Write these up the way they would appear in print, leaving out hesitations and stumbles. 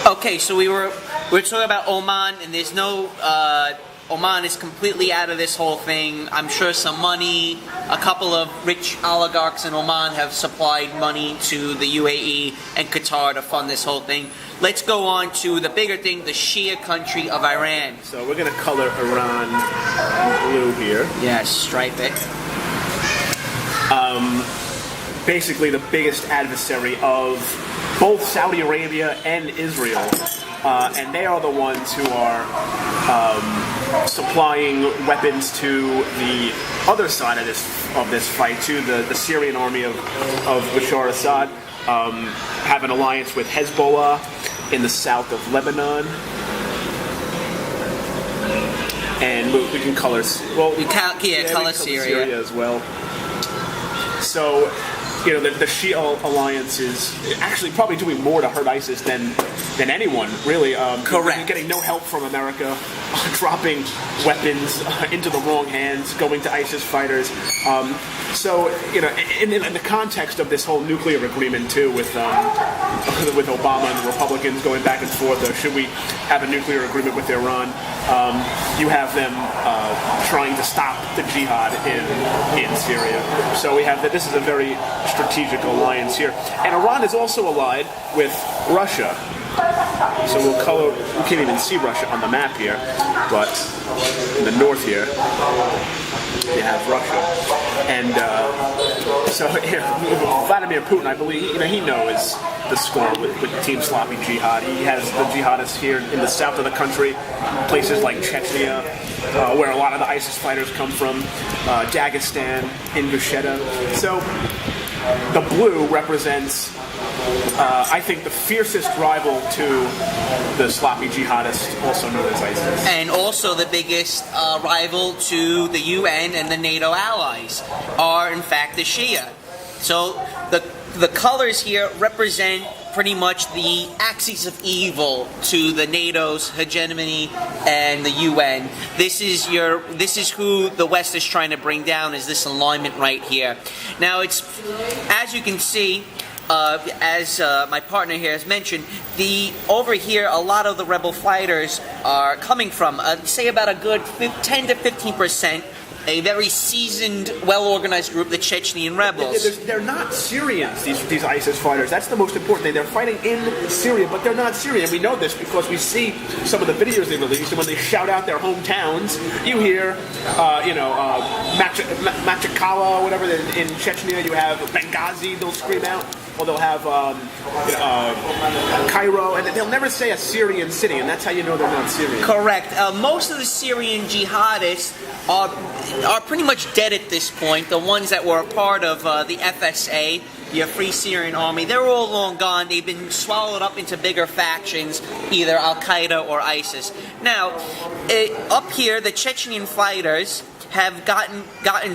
Okay, so we're talking about Oman, and there's no Oman is completely out of this whole thing. I'm sure some money, a couple of rich oligarchs in Oman have supplied money to the UAE and Qatar to fund this whole thing. Let's go on to the bigger thing, the Shia country of Iran. So we're going to color Iran blue here. Yes, stripe it. Basically the biggest adversary of both Saudi Arabia and Israel. And they are the ones who are supplying weapons to the other side of this fight, to the Syrian army of Bashar Assad. Have an alliance with Hezbollah in the south of Lebanon. And we can color, well, color Syria as well. So, you know, the Shia alliance is actually probably doing more to hurt ISIS than anyone, really. Correct. Getting no help from America, dropping weapons into the wrong hands, going to ISIS fighters. So, you know, in the context of this whole nuclear agreement, too, with Obama and the Republicans going back and forth, should we have a nuclear agreement with Iran? You have them trying to stop the jihad in Syria. So we have that. This is a very strategic alliance here. And Iran is also allied with Russia. So we'll color, we can't even see Russia on the map here, but in the north here, you have Russia. And so Vladimir Putin, I believe, he knows the score with Team Sloppy Jihad. He has the jihadists here in the south of the country, places like Chechnya, where a lot of the ISIS fighters come from, Dagestan, Ingushetia. So the blue represents, I think, the fiercest rival to the sloppy jihadists, also known as ISIS. And also the biggest rival to the UN and the NATO allies are, in fact, the Shia. So the colors here represent pretty much the axis of evil to the NATO's hegemony and the UN. This is who the West is trying to bring down, is this alignment right here. Now, it's, as you can see, as my partner here has mentioned, over here a lot of the rebel fighters are coming from, say about a good 10 to 15%, a very seasoned, well-organized group, the Chechnyan rebels. They're not Syrians, these ISIS fighters. That's the most important thing. They're fighting in Syria, but they're not Syrian. We know this because we see some of the videos they released, and when they shout out their hometowns, you hear, Machakala, whatever, in Chechnya, you have Benghazi, they'll scream out. Or they'll have Cairo, and they'll never say a Syrian city, and that's how you know they're not Syrian. Correct. Most of the Syrian jihadists are pretty much dead at this point. The ones that were a part of the FSA, the Free Syrian Army, they're all long gone. They've been swallowed up into bigger factions, either Al-Qaeda or ISIS. Now, up here, the Chechnyan fighters have gotten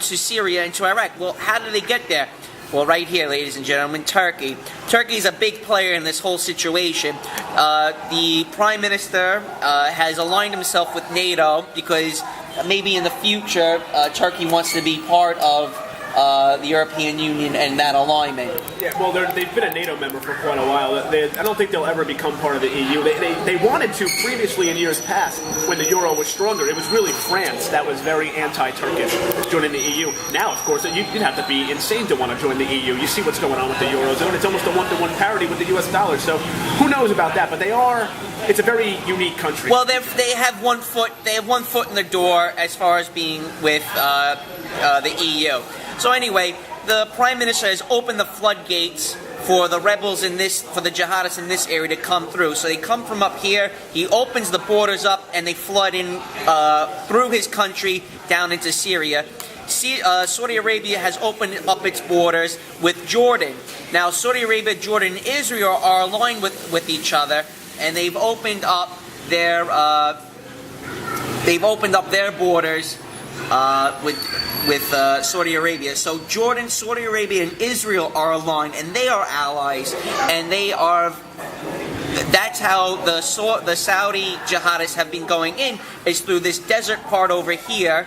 to Syria and to Iraq. Well, how did they get there? Well, right here, ladies and gentlemen, Turkey. Turkey is a big player in this whole situation. The Prime Minister has aligned himself with NATO because maybe in the future, Turkey wants to be part of the European Union and that alignment. Yeah, well, they've been a NATO member for quite a while. I don't think they'll ever become part of the EU. They wanted to previously in years past when the euro was stronger. It was really France that was very anti-Turkish joining the EU. Now, of course, you'd have to be insane to want to join the EU. You see what's going on with the Eurozone. It's almost a one-to-one parity with the US dollar. So who knows about that? But it's a very unique country. Well, they have one foot in the door as far as being with the EU. So anyway, the Prime Minister has opened the floodgates for the rebels for the jihadists in this area to come through. So they come from up here, he opens the borders up, and they flood in through his country down into Syria. Saudi Arabia has opened up its borders with Jordan. Now, Saudi Arabia, Jordan, and Israel are aligned with each other, and they've opened up their borders with Saudi Arabia. So Jordan, Saudi Arabia, and Israel are aligned, and they are allies, and that's how the Saudi jihadists have been going in, is through this desert part over here,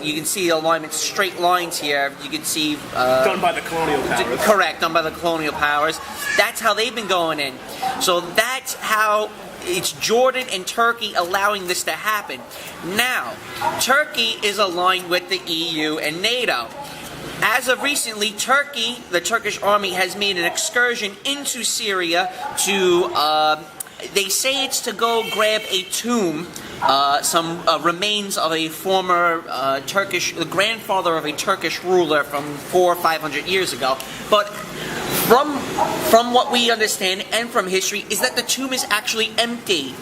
You can see the alignment, straight lines here. You can see done by the colonial powers. Correct, done by the colonial powers. That's how they've been going in. So that's how it's Jordan and Turkey allowing this to happen. Now, Turkey is aligned with the EU and NATO. As of recently, Turkey, the Turkish army, has made an excursion into Syria to, they say it's to go grab a tomb, some remains of a former the grandfather of a Turkish ruler from 400 or 500 years ago. But from what we understand and from history is that the tomb is actually empty.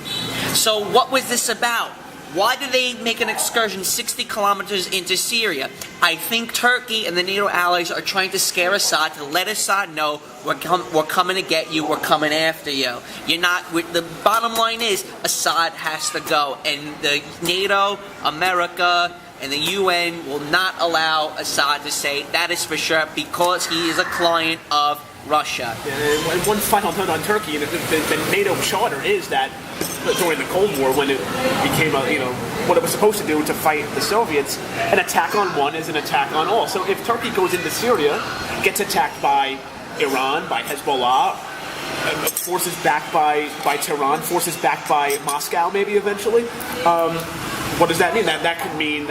So what was this about? Why did they make an excursion 60 kilometers into Syria? I think Turkey and the NATO allies are trying to scare Assad, to let Assad know we're coming to get you, we're coming after you. You're not. The bottom line is Assad has to go, and the NATO, America, and the UN will not allow Assad to say that is for sure because he is a client of Russia. And one final note on Turkey: the NATO charter is that during the Cold War, when it became what it was supposed to do to fight the Soviets, an attack on one is an attack on all. So if Turkey goes into Syria, gets attacked by Iran, by Hezbollah, forces backed by Tehran, forces backed by Moscow, maybe eventually. What does that mean? That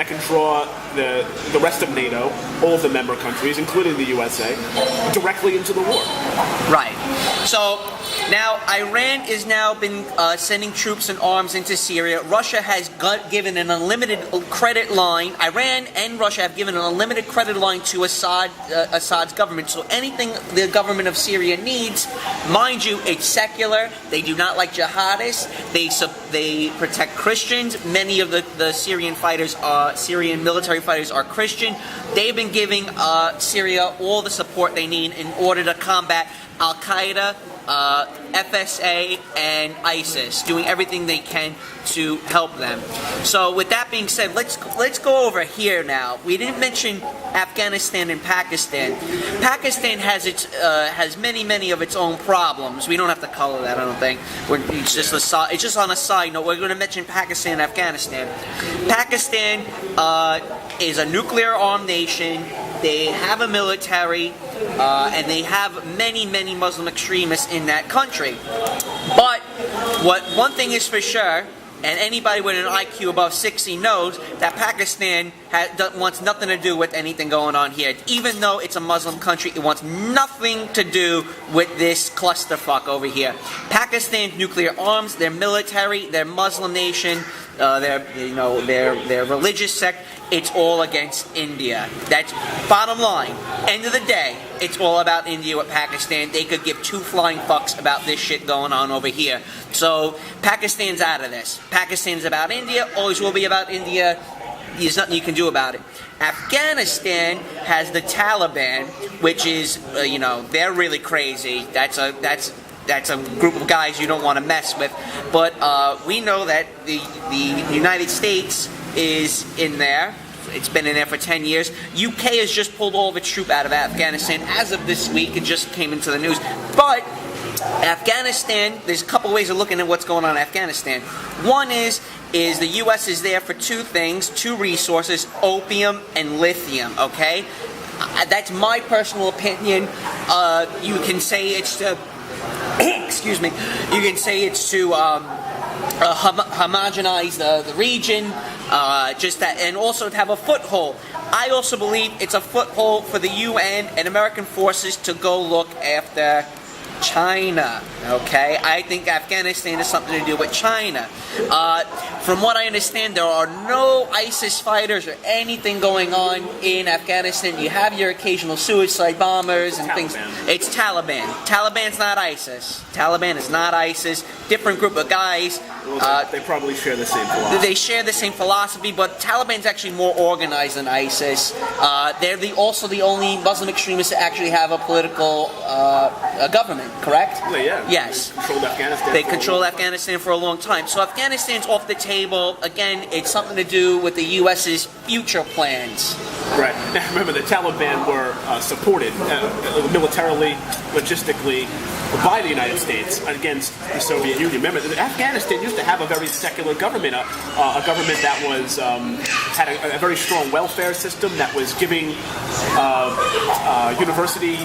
can draw the rest of NATO, all of the member countries, including the USA, directly into the war. Right. So now Iran is now been sending troops and arms into Syria. Russia has given an unlimited credit line. Iran and Russia have given an unlimited credit line to Assad's government. So anything the government of Syria needs, mind you, it's secular. They do not like jihadists. They protect Christians. Many of the Syrian military fighters are Christian. They've been giving Syria all the support they need in order to combat Al-Qaeda, FSA, and ISIS, doing everything they can to help them. So with that being said, let's go over here now. We didn't mention Afghanistan and Pakistan. Pakistan has many of its own problems. We don't have to color that, I don't think. It's just on a side note. We're going to mention Pakistan and Afghanistan. Pakistan is a nuclear-armed nation. They have a military, and they have many Muslim extremists in that country. But one thing is for sure, and anybody with an IQ above 60 knows that Pakistan wants nothing to do with anything going on here. Even though it's a Muslim country, it wants nothing to do with this clusterfuck over here. Pakistan's nuclear arms, their military, their Muslim nation, their religious sect, it's all against India. That's bottom line. End of the day, it's all about India with Pakistan. They could give two flying fucks about this shit going on over here. So Pakistan's out of this. Pakistan's about India, always will be about India. There's nothing you can do about it. Afghanistan has the Taliban, which is, they're really crazy. That's a group of guys you don't want to mess with. But we know that the United States is in there. It's been in there for 10 years. UK has just pulled all of its troops out of Afghanistan as of this week. It just came into the news. But Afghanistan, there's a couple ways of looking at what's going on in Afghanistan. One is the U.S. is there for two things, two resources, opium and lithium, okay? That's my personal opinion. You can say it's to... excuse me. You can say it's to homogenize the region, and also to have a foothold. I also believe it's a foothold for the UN and American forces to go look after China, okay? I think Afghanistan has something to do with China. From what I understand, there are no ISIS fighters or anything going on in Afghanistan. You have your occasional suicide bombers and things. It's Taliban. Taliban's not ISIS. Taliban is not ISIS. Different group of guys. They probably share the same philosophy. They share the same philosophy, but Taliban's actually more organized than ISIS. They're also the only Muslim extremists that actually have a political government, correct? Yeah. Yes. They controlled Afghanistan for a long time. So Afghanistan's off the table. Again, it's something to do with the U.S.'s future plans. Right. Now, remember, the Taliban were supported militarily, logistically, by the United States against the Soviet Union. Remember, Afghanistan used to have a very secular government, a government that was had a very strong welfare system that was giving university.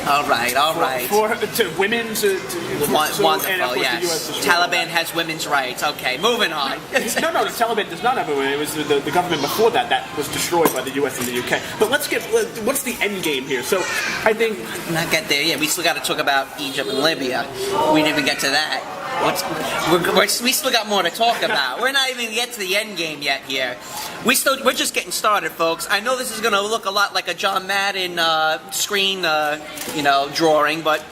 All right. To women. Wonderful. And of course Yes. the US destroyed Taliban has women's rights. Okay, moving on. No, the Taliban does not have women. It was the government before that was destroyed by the U.S. and the U.K. But what's the end game here? So I think Not get there yet. We still got to talk about Egypt and Libya. We didn't even get to that. We still got more to talk about. We're not even get to the end game yet here. We're just getting started, folks. I know this is going to look a lot like a John Madden screen, drawing, but